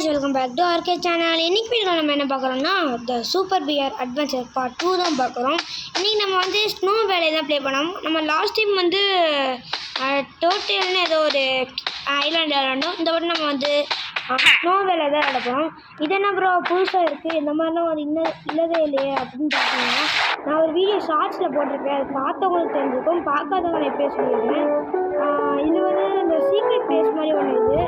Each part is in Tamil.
guys, welcome back to RK channel. இன்னைக்கு வீடியோல நம்ம என்ன பார்க்கறோம்னா the Super Bear Adventure Part 2 தான் பார்க்கறோம். இன்னைக்கு நம்ம வந்து ஸ்னோ வேலை தான் ப்ளே பண்ணோம். நம்ம லாஸ்ட் டைம் வந்து டோட்டல்னு ஏதோ ஒரு ஐலாண்ட் விளையாண்டோம். இந்த வாட்டி நம்ம வந்து ஸ்னோ வேலை தான் விளையாடுறோம். இது என்ன ப்ரோ புதுசாக இருக்குது, இந்த மாதிரிலாம் ஒரு இல்லவே இல்லையே அப்படின்னு பார்த்தீங்கன்னா, நான் ஒரு வீடியோ ஷார்ட்ஸில் போட்டிருக்கேன். அது பார்த்தவங்களுக்கு தெரிஞ்சுக்கும், பார்க்காதவங்க நான் எப்போ சொல்லியிருக்கேன். இது வந்து இந்த சீக்ரெட் பிளேஸ் மாதிரி ஒன்று இது.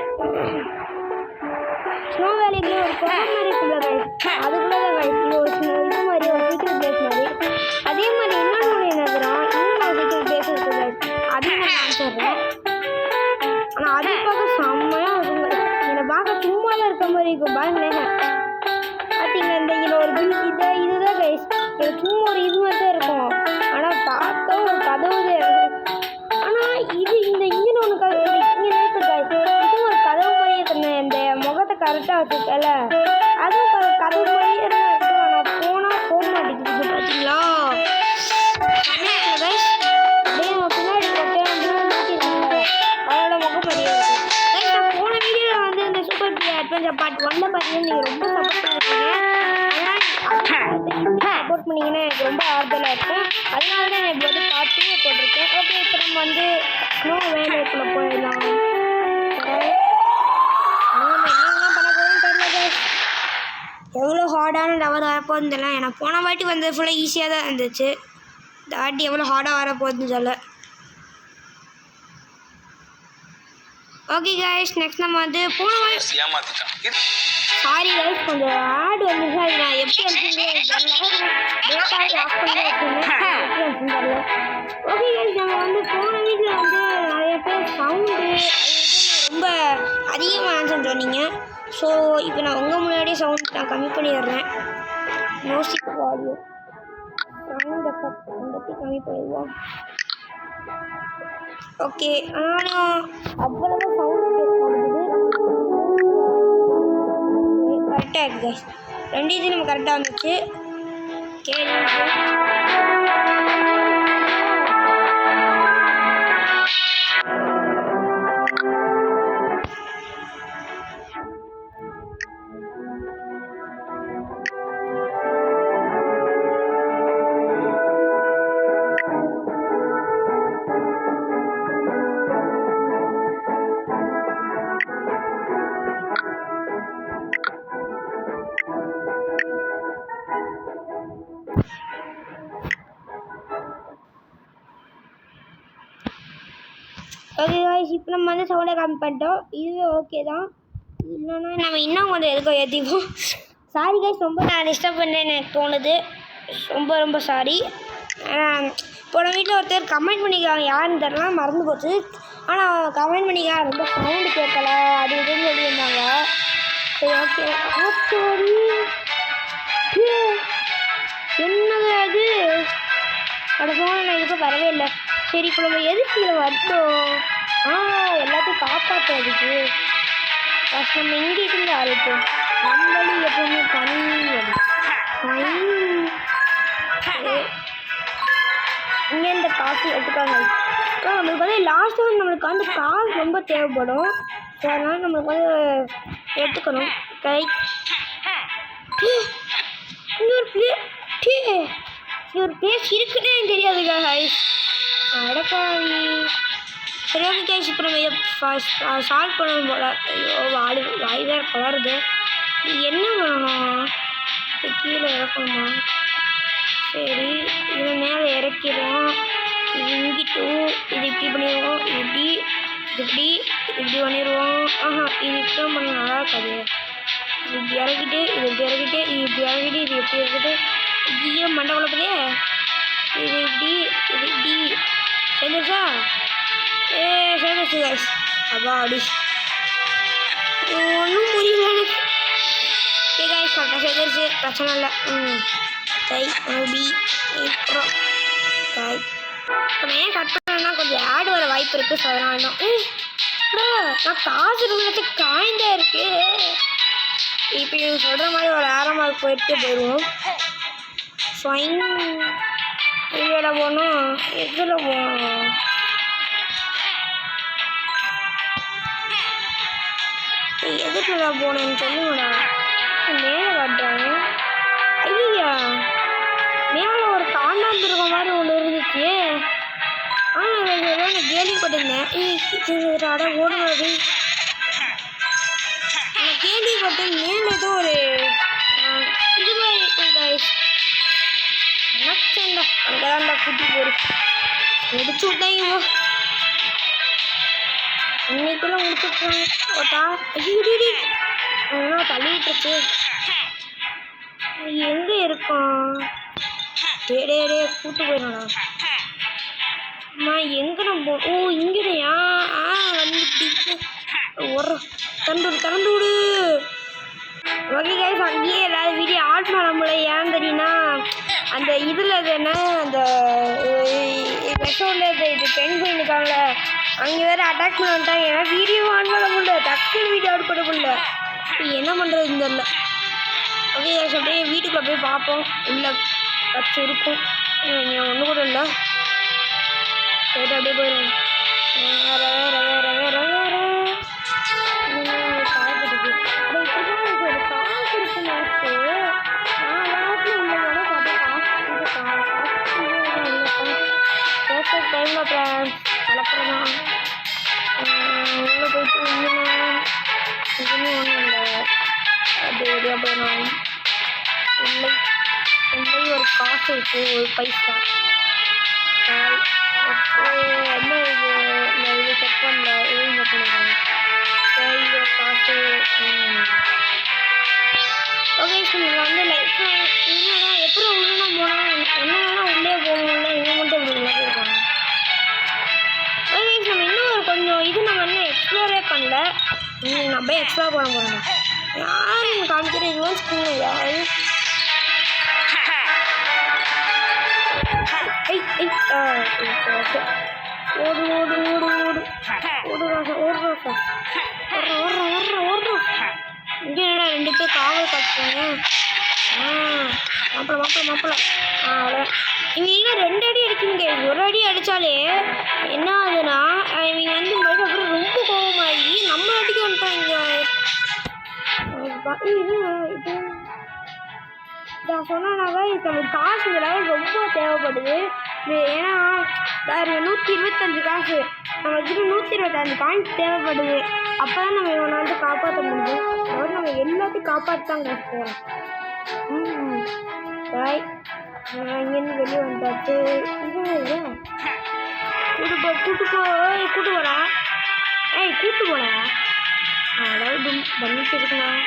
ஸ்னோ வேலைக்குள்ள ஒரு குளம் மாதிரி இருக்குல்ல கைஸ், அதுக்குள்ளே தான் கைஸ் இது ஒரு இது மாதிரி ஒரு சீக்ரெட் பிளேஸ் மாதிரி. அதே மாதிரி இன்னொன்று என்னதுன்னா இன்னும் ஒரு சீக்ரெட் பிளேஸ் இருக்குது கைஸ், அதையும் நான் காமிச்சிடுறேன். ஆனால் அது பார்க்க செம்மையாக இருக்குங்க. என்னை பார்க்க சும்மா தான் இருக்க மாதிரி இருக்கும் பாருங்களேன். பார்த்தீங்க இந்த இதில் ஒரு பில் இதுதான் கைஸ், இது சும்மா ஒரு இது மாதிரி தான் இருக்கும். ஆனால் பார்க்க ஒரு கதவு ஆனால் இது இந்த இன்ஜின் ஒன்று இங்கே நேற்று கைஸ் இது ஒரு கதவு மாதிரியே இருக்கணும். இந்த முகத்தை கரெக்டாக வச்சுருக்கல அதுவும் கதவு மாதிரியே தான் இருக்கும். ஆனால் போனால் போக மாட்டேங்குது பார்த்தீங்களா கைஸ். அப்படியே நம்ம பின்னாடி போட்டேன் அப்படின்னா அதோட முகம் மாதிரியே இருக்கும் கைஸ். நான் போன வீடியோவில் வந்து இந்த சூப்பர் பியர் அட்வென்ச்சர் பார்ட் 1 பார்த்தீங்கன்னா நீங்கள் ரொம்ப சப்போர்ட் பண்ணிருக்கீங்க. சப்போர்ட் பண்ணிங்கன்னா எனக்கு ரொம்ப ஆறுதலாக இருக்கும். அதனால தான் நான் இப்போ வந்து பார்ட் 2 போட்டிருக்கேன். ஓகே, இப்போ நம்ம வந்து ஸ்னோ வேலைக்குள்ளே போயிடலாம். எவ்வளோ ஹார்டான லெவல் வரப்போகுதுன்னு தெரியல. எனக்கு போன வாட்டி வந்து ஃபுல்லாக ஈஸியாக தான் இருந்துச்சு. இந்த வாட்டி எவ்வளோ ஹார்டாக வரப்போகுதுன்னு சொல்ல. ஓகே கைஸ், நெக்ஸ்ட் நம்ம வந்து போன வாட்டி சாரி கைஸ் கொஞ்சம் ஆட் வந்துச்சு. அது நான் எப்படி ஆஃப் பண்ணி வச்சுருந்தேன். ஓகே கைஸ், நம்ம வந்து போன வீட்டில் வந்து நிறைய பேர் சவுண்டு ரொம்ப அதிகமாக சொன்னீங்க. ஸோ இப்போ நான் உங்கள் முன்னாடியே சவுண்ட் நான் கம்மி பண்ணிடுறேன். மியூசிக் வால்யூம் சவுண்ட் எஃபெக்ட் ரெண்டுத்தையும் கம்மி பண்ணிடுவோம். ஓகே, ஆனாலும் அவ்வளவு சவுண்ட் கேட்குது. கரெக்டாக இருக்குது கைஸ், ரெண்டு இது நம்ம கரெக்டாக வந்துச்சு. ஓகே காய்ஸ், இப்போ நம்ம வந்து சவுண்டை கம்மி பண்ணிட்டோம். இதுவே ஓகே தான். இல்லைன்னா நம்ம இன்னும் கொஞ்சம் எதுக்கும் ஏற்றிப்போம். சாரி காய்ஸ், ரொம்ப நான் டிஸ்டர்ப் பண்ணேன்னு எனக்கு தோணுது. ரொம்ப ரொம்ப சாரி. போன வீட்டில் ஒருத்தர் கமெண்ட் பண்ணிக்கிறாங்க, யாருன்னு தெரியல, மறந்து போச்சு. ஆனால் கமெண்ட் பண்ணிக்கிறாங்க ரொம்ப சவுண்டு கேட்கல அது இதுன்னு சொல்லியிருந்தாங்க. சரி ஓகே. என்னது அது அதை போன நான் இதுக்கு வரவே இல்லை. சரி இப்போ நம்ம எதுக்கு இதை வந்தோம்? எல்லாத்தையும் காப்பாற்றுறதுக்கு ஃபஸ்ட் நம்ம எங்கே இருந்து ஆரம்பிப்போம். நம்மளி எப்பவுமே தனி இங்கே இந்த காசு எடுத்துக்காங்க. நம்மளுக்கு வந்து லாஸ்ட் டைம் நம்மளுக்கு வந்து காசு ரொம்ப தேவைப்படும். ஸோ அதனால் நம்மளுக்கு வந்து எடுத்துக்கணும். கை இன்னொரு பிளேஸ் இருக்குன்னே தெரியாதுங்க கைஸ். அடப்பாவி. சரி ஓகே கைஸ், இப்போ நம்ம இதை சால்வ் பண்ணணும் போல. ஐயோ வாய் வேறு கலருது. என்ன பண்ணணும்? கீழே இறக்கணுமா? சரி இதை மேலே இறக்கிடுவோம். இது இங்கிட்டு இது இப்படி பண்ணிடுவோம். இப்படி இப்படி பண்ணிடுவோம். இது இப்படி பண்ண நல்லா இருக்காது. இது இப்படி இறக்கிட்டு இது இப்படி இறக்கிட்டு இது இப்படி இறக்கிட்டு இது எப்படி இறக்கிட்டு இப்படியே மண்டை குழப்பதே. இது இப்படி சேர்ந்துருச்சா? சேர்ந்துருச்சு கைஸ். அப்பா அடி ஒன்றும் புரியல எனக்கு. கைஸ் கரெக்டாக சேர்ந்துருச்சு, பிரச்சனை இல்லை. கை பி அப்புறம் கை இப்போ ஏன் கட் பண்ணேன்னா கொஞ்சம் ஆட் வர வாய்ப்பு இருக்குது. ஸோ அதனால தான் நான் காசு இருக்கிறது காய்ந்தா இருக்குது. இப்போ இவங்க சொல்கிற மாதிரி ஒரு ஆரமாக போயிடுவோம். ஃபைன் இதோட போகணும். எதில் போகணும்? எதுக்குடா போனேன்னு சொல்லுங்கடா. மேலே காட்டுறாங்க. ஐயா மேலே ஒரு தாண்டாந்துருக்க மாதிரி ஒன்று இருந்துச்சு. ஆனால் நான் கேள்விப்பட்டிருந்தேன். அட ஓடுறது நான் கேள்விப்பட்டேன். மேலே ஏதோ ஒரு இது மாதிரி இருக்குங்க. நினச்சேன்டா அங்கேதான்டா கூட்டி முடிச்சு விட்டாங்க. இன்னைக்குள்ள முடிச்சுட்டாங்க. ஓட்டா ஐயோ தள்ளி விட்டுருச்சு. எங்கே இருக்கோம்? டே கூட்டு போயிடா. அம்மா எங்கே நம்ம ஓ இங்கேயா வந்துட்டு ஒரு திறந்து விடு. ஓகே கைஸ், அங்கேயே எல்லாரும் வீடியோ ஆட் பண்ண முடியல. ஏன்னு தெரியுன்னா அந்த இதில் அது என்ன அந்த விஷம் இது பெண் போயிருக்காங்கள அங்கே வேறு அட்டாக் பண்ண வந்துட்டாங்க. ஏன்னா வீடியோ ஆன் பண்ண முடியல. டக்குன்னு வீடியோ அவுட் பண்ண முடியல. என்ன பண்ணுறதுன்னு தெரில. ஓகே கைஸ், அப்படியே வீட்டுக்குள்ளே போய் பார்ப்போம். உள்ளே வச்சு இருக்கும் இங்கே ஒன்று கூட இல்லை. போயிட்டு அப்படியே போயிடுவோம். வேற டைமில் கலப்புறதான் உள்ளே போயிட்டு இதுன்னு ஒன்றும் இல்லை. அப்படியே வெளியாக போயிடலாம். உள்ளே ஒரு காசு இருக்குது, ஒரு பைசா. என்ன இது செக் பண்ணல. எதுவும் செக் பண்ணிடுறாங்க. இது காசு. ஓகே நீங்கள் வந்து லைஃப் இல்லைனா எப்படி உள்ளனா போனால் என்ன வேணால் உள்ளே போகணும்ல. இவங்க மட்டும் இப்படி உள்ளே போயிருக்காங்க. ஓகே நம்ம இன்னும் கொஞ்சம் இது நம்ம இன்னும் எக்ஸ்ப்ளோரே பண்ணல. நம்ம எக்ஸ்ப்ளோர் பண்ண போகிறோம். யார் நீங்கள் காமிக்கிறேன் இதுவான் ஸ்கூல் யார் ஓடு இங்கே என்னடா 2 பேர் காவல் காட்டுறாங்க. மாப்பிள்ள அவ்வளோ இவங்க இன்னும் 2 அடி அடிக்குங்க. ஒரு அடி அடித்தாலே என்ன ஆகுதுன்னா இவங்க வந்து அப்புறம் ரொம்ப கோபமாகி நம்ம அடிக்க வந்துட்டாங்க. இது நான் சொன்னாவே நம்மளுக்கு காசு இந்த லெவல் ரொம்ப தேவைப்படுது. ஏன்னா வேறு 125 காசு நம்மக்கிட்ட 125 காயின்ஸ் தேவைப்படுது. அப்போ தான் நம்ம இவனை வந்து காப்பாற்ற முடியும். அதாவது நம்ம எல்லாத்தையும் காப்பாற்றாங்க போகிறோம். பாய் இங்கேருந்து வெளியே வந்தாச்சு. கூட்டு போடா. கூட்டு போடா. அதாவது பண்ணிட்டு இருக்கலாம்.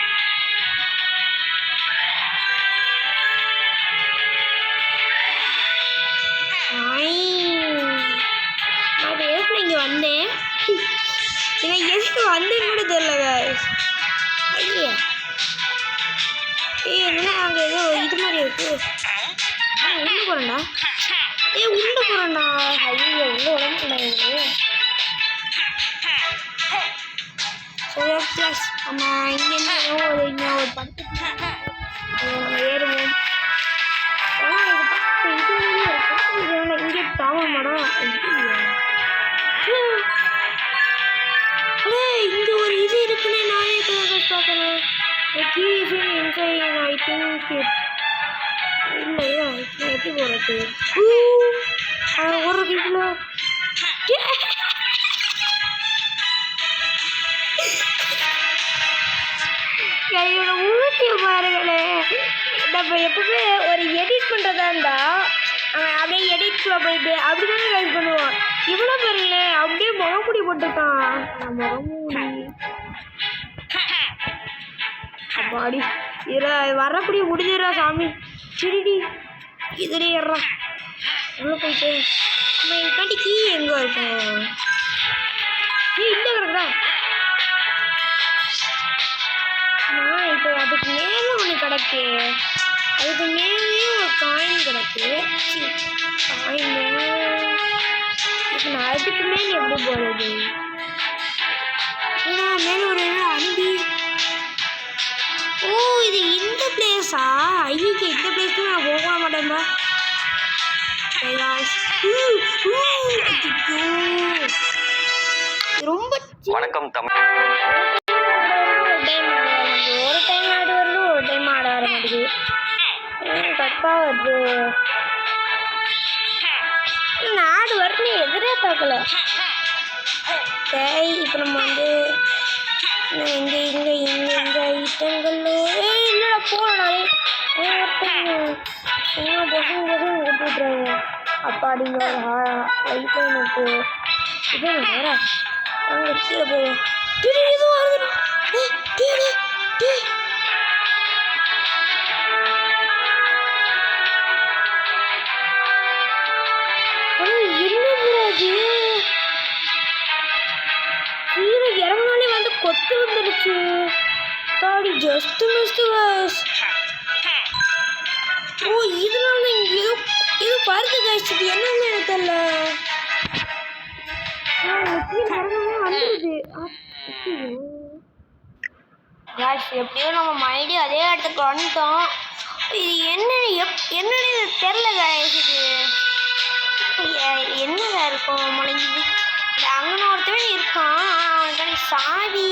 நான் எதுக்கு இங்கே வந்தேன்? எனக்கு எதுக்கு வந்தேன்னு கூட தெரியல. ஐயா என்ன அங்கே ஏதோ இது மாதிரி இருக்கு. உள்ள போகிறேன்டா. உள்ள போகிறேன்டா. ஐயோ உள்ள உடம்புடா. சரி ப்ளஸ் நம்ம இங்கேருந்து ஒரு படத்துக்கு ஏறுவோம். இங்கே தாமம் மேடம். இங்கே ஒரு இது இருக்குன்னு நானே பார்க்குறேன். ஐ திங்க் இல்லையா எப்படி போகிறது? ஒரு கிலோ கையோட ஊட்டிய பாருங்களே. நம்ம எப்பவுமே ஒரு எடிட் பண்ணுறதா இருந்தால் அப்படியே எடிட்குள்ளே போயிட்டு அப்படி தானே ரைட் பண்ணுவோம். இவ்வளோ பாருங்களேன் அப்படியே முகமுடி போட்டுட்டான். முகமூடி அப்பாடி இதில் வரக்கூடிய முடிஞ்சிடறா சாமி. சரிடி இதில் ஏறா உள்ளே போயிட்டு நம்ம இதுக்காண்டி கீ எங்கே இருக்கும்? இல்லை கிடக்குடா. இப்போ அதுக்கு மேலே ஒன்று கிடக்கு. அதுக்கு மேலேயே ஒரு காயின் கிடக்கு. காயின் இப்போ நான் அதுக்கு மேலே எப்படி போகிறது? ஏன்னா மேலே ஒரு அனுப்பி. ஓ இது இந்த பிளேஸா? ஐயோ இந்த பிளேஸ்க்கு நான் போக மாட்டேன்பா. ரொம்ப வணக்கம் தமிழ். வருது? நாடு வரணும் எதிரே பார்க்கல. சரி இப்போ நம்ம வந்து இங்கே இங்கே இங்கே இங்கே ஐட்டங்கள்ல என்னடா போகலாடே சும்மா பசங்க பசங்க ஓட்டிட்டுறாங்க. அப்பாடிங்க ஒரு லைஃப்பில் எனக்கு இது வேற அங்கே கீழே போவோம். இதுவும் வருதுடா. கீழே இறங்கினாலே வந்து கொத்து வந்துடுச்சு. தாடி ஜஸ்ட் மிஸ்டு கைஸ். ஓ இதனால இங்கே ஏதோ பருது கைஸ். இது என்னன்னு எனக்கு தெரியல. வந்துடுது கைஸ். எப்படியோ நம்ம மறுபடியும் அதே இடத்துக்கு வந்துட்டோம். இது என்னன்னு தெரில கைஸ். இது என்னதான் இருக்கும் முளைஞ்சிது. அங்கே ஒருத்தவன் இருக்கான். அவனுக்கு சாவி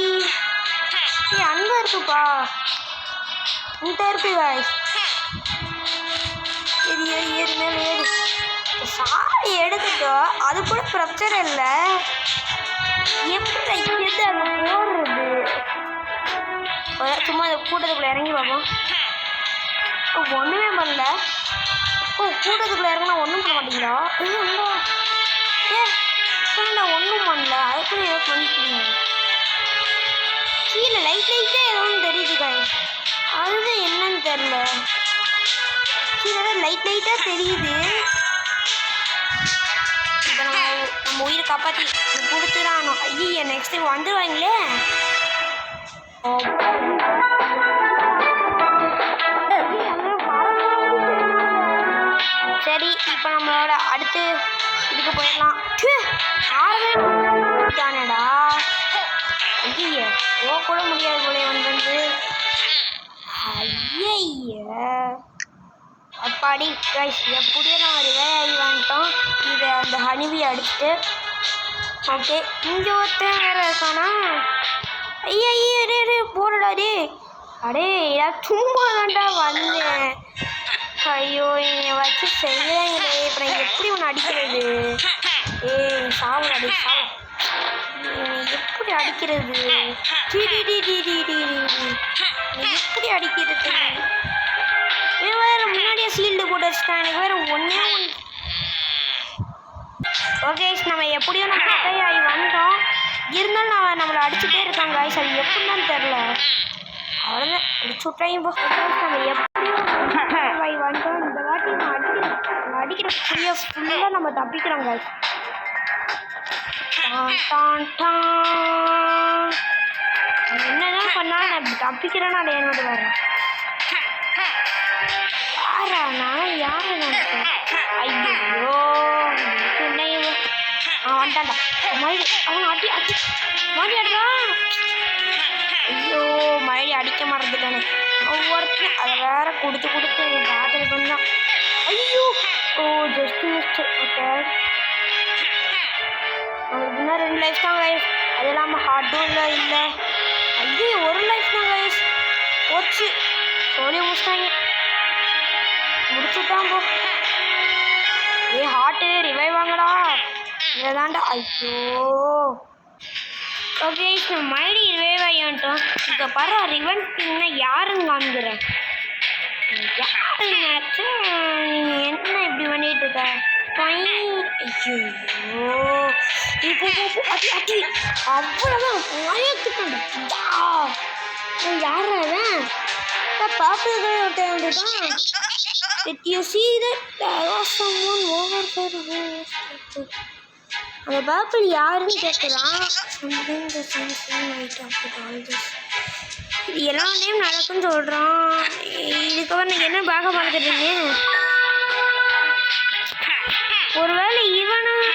அங்கே இருக்குப்பா. இந்த இருக்கு கைஸ். ஏறு மேலே ஏறு. சாவி எடுத்துட்டோம். அது கூட பிரச்சனை இல்லை. எப்படி இங்கிருந்து அங்கே போடுறது? சும்மா அந்த கூட்டத்துக்குள்ளே இறங்கி பார்ப்போம். ஒன்றுமே பண்ணல. கூட்டத்துக்குள்ளே இறங்கினா ஒன்றும் பண்ண மாட்டீங்களா? நான் ஒன்றும் பண்ணல. அதுக்குள்ள ஏதோ பண்ணிக்கிறீங்க. கீழே லைட்டாக ஏதோ ஒன்று தெரியுது கைஸ். அதுதான் என்னன்னு தெரில. கீழே லைட்டாக தெரியுது. இப்போ நம்ம உயிரை காப்பாற்றி கொடுத்துடானோ. ஐயா நெக்ஸ்ட் டைம் வந்துடுவாங்களே. சரி இப்போ நம்மளோட அடுத்து இதுக்கு போயிடலாம். தானடா ஐய கூட முடியாது போல வந்து. ஐய அப்பாடி கைஸ். எப்படியோ நம்ம ரிவைவ் வந்துட்டோம். இதை அந்த ஹனிவி அடிச்சுட்டு ஓகே. இங்கே ஒருத்தன் வேற இருக்கானா? ஐயா ஐயா போடுடா டே. அடே சும்மா தான்டா வந்தேன். ஐயோ என்னை வச்சு செய்யங்களே. இப்போ நான் எப்படி ஒன்று அடிக்கிறது? சாவல் அடி சாவல். எப்படி அடிக்கிறது? எப்படி அடிக்கிறது? வேற முன்னாடியே சீல்டு போட்டு வச்சுட்டான். எனக்கு வேற ஒன்றே ஒன்று. ஓகே நம்ம எப்படியும் நம்ம ரிவைவ் ஆகி வந்துட்டோம். இருந்தாலும் நம்மளை அடிச்சுட்டே இருக்காங்க கைஸ். அது எப்படின்னு தெரில. அவ்வளோதான் அடிச்சு விட்டாங்க. நம்ம எப்படியும் ரிவைவ் வந்துட்டோம். இந்த வாட்டி நம்ம அடிக்கிற ஃபுல்லாக நம்ம தப்பிக்கிறோம் கைஸ். என்னதான் பண்ணாலும் நான் தப்பிக்கிறேன்னா அது என்னோட வரேன். யாராண்ணா யாரை நினைச்சேன்? ஐயோ வந்துட்டான்டா. மறுபடி அவன் அடி அடி மறுபடி அடிடா. ஐயோ மறுபடி அடிக்க மறந்துட்டானே. ஒவ்வொருத்தரும் அதை வேற கொடுத்து பாத்திரம் பண்ணான். ஐயோ ஜஸ்ட் மிஸ்ட். ஓகே அவங்களுக்கு இன்னும் 2 லைஃப் தான் கைஸ். அது இல்லாமல் ஹார்ட்டும் இல்லை. ஐயோ ஒரு லைஃப் தான் கைஸ். போச்சு சொல்லி முடிச்சிட்டாங்க. முடிச்சுட்டான் போ. ஹார்ட்டு ரிவைவ் வாங்கடா. இதை தாண்டா. ஐயோ ஓகே நம்ம மறுபடி ரிவைவ் ஆகிட்டோம். இப்போ பர ரிவன் பின்னா யாருன்னு காமிக்கிறேன். யாரு நினச்சா என்ன இப்படி பண்ணிட்டு இருக்க? ஐயோ அடி அடி அவ்வளோதான் மயத்துட்டா. யாராதான் பார்ப்பது ஒருத்தன் வந்துட்டான். Did you see that? There was someone over there. அந்த பாப்பிள் யாருன்னு கேட்கலாம். இது எல்லா டைம் நடக்குன்னு சொல்கிறான். இதுக்கப்புறம் நீங்கள் என்ன பார்க்க பார்த்துட்டீங்க? ஒருவேளை இவனும்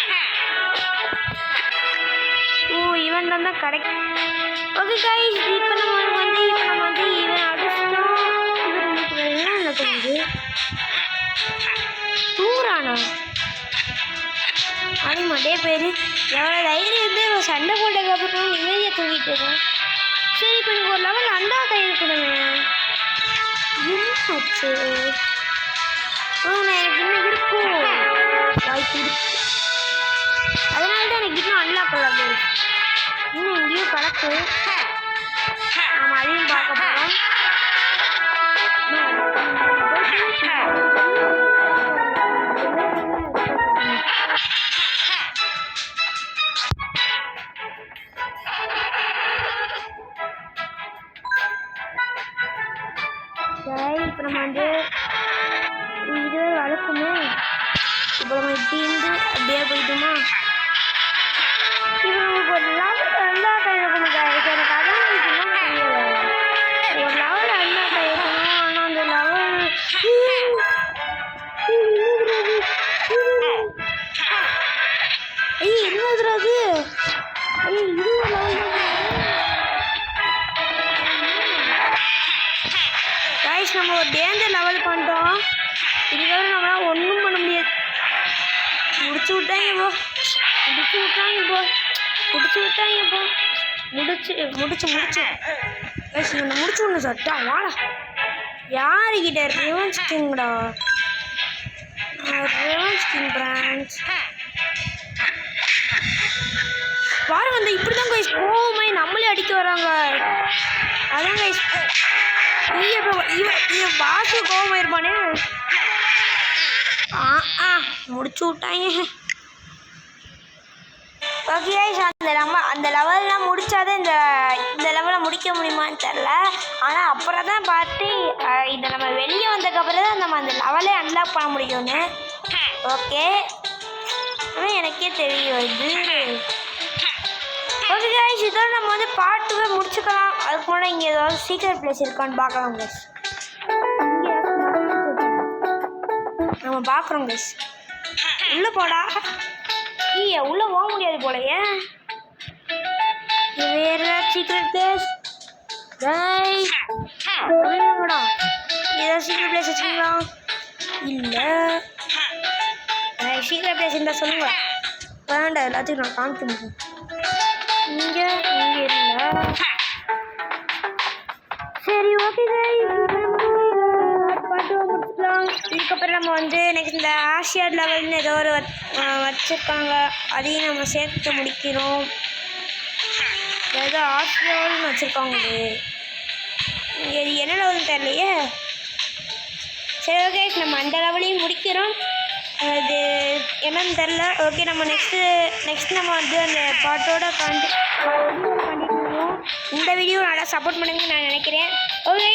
இவன் தான் கிடைக்கும். ஓகே கைஸ் இப்போ நம்ம வந்து இவன் அடிச்சிட்டோம். இவன் நடக்குது தூங்குறானா? அப்படி மண்டே பேர் எவ்வளோ தைரியம் இருந்து இவன் சண்டை போட்டதுக்கப்புறம் நிம்மதியாக தூங்கிட்டு இருக்கான். சரி இப்போ எனக்கு ஒரு லெவல் அண்டா கையில் கொடுங்க. என்னாச்சு? எனக்கு இன்னும் இருக்கும் வாய்ப்பு இருக்கு. அதனால தான் எனக்கு இன்னும் அன்லாக் ஆகாது. இன்னும் எங்கேயும் கிடக்கு. நம்ம அதையும் பார்க்க போகிறோம். இப்போ நம்ம வந்து இது வளர்க்குமே. இப்போ நம்ம இப்படி இருந்து அப்படியே போயிட்டோமா. இப்போ நமக்கு ஒரு லெவல் அன்லாக் ஆகிருக்கணும் guys. எனக்கு அதான் இன்னும் தெரியல. ஒரு லெவல் அன்லாக் ஆகிருக்கணும். ஆனால் அந்த லெவல் என்னது இது கைஸ், நம்ம ஒரு டேஞ்சர் லெவல் பண்ணிட்டோம். இதுக்கப்புறம் நம்மளால் ஒன்றும் பண்ண முடியாது. முடிச்சு விட்டாங்க இப்போ முடிச்சு கைஸ், இவனை முடிச்சு ஒன்று சட்டா வாடா. யாருக்கிட்ட ரிவெஞ்ச் கிங்டா? ரிவெஞ்ச் கிங் பிரான்ச் பாருங்க. அந்த இப்படி தான் கைஸ் கோவமே நம்மளே அடிக்க வராங்க. அதான் கைஸ் இவன் பாசு கோவம் இருப்பானே. முடிச்சு விட்டாங்க. ஓகே கைஸ், அந்த லெவல்லாம் முடிச்சாதான் இந்த லெவலை முடிக்க முடியுமான்னு தெரில. ஆனால் அப்புறம் தான் பார்த்து இதை நம்ம வெளியே வந்ததுக்கப்புறம் தான் நம்ம அந்த லெவலே அன்லாக் பண்ண முடியும்னு. ஓகே, ஆனால் எனக்கே தெரியும் இது. ஓகே கைஸ், இதோட நம்ம வந்து பார்ட்டுவே முடிச்சுக்கலாம். அதுக்கு முன்னாடி இங்கே ஏதாவது சீக்ரெட் பிளேஸ் இருக்கான்னு பார்க்கலாம் கைஸ். நம்ம பார்க்குறோம் கைஸ். உள்ளே போடா. உள்ளே போக முடியாது போலையே. இது வேறு சீக்ரெட் பிளேஸ் கைஸ். போடா. ஏதாவது சீக்ரெட் பிளேஸ் வச்சுங்களா? இல்லை சீக்ரெட் பிளேஸ் இருந்தால் சொல்லுங்க. வேண்டாம், எல்லாத்தையும் நான் காமிக்க முடியும். இங்கே இல்லை. சரி ஓகே கைஸ், பாட்டு முடிச்சுக்கலாம். இதுக்கப்புறம் நம்ம வந்து நெக்ஸ்ட் இந்த ஆசியாட் லெவல்னு ஏதோ ஒரு வச்சுருக்காங்க. அதையும் நம்ம சேர்த்து முடிக்கிறோம். ஏதோ ஆசியான்னு வச்சுருக்காங்க. இது என்ன லெவல்னு தெரியலையே. சரி ஓகே, நம்ம அந்த லெவலையும் முடிக்கிறோம். அது என்னன்னு தெரில. ஓகே, நம்ம நெக்ஸ்ட் நம்ம வந்து அந்த பாட்டோட கண்டிப்பாக இந்த வீடியோ நல்லா சப்போர்ட் பண்ணுங்கன்னு நான் நினைக்கிறேன். ஓகே,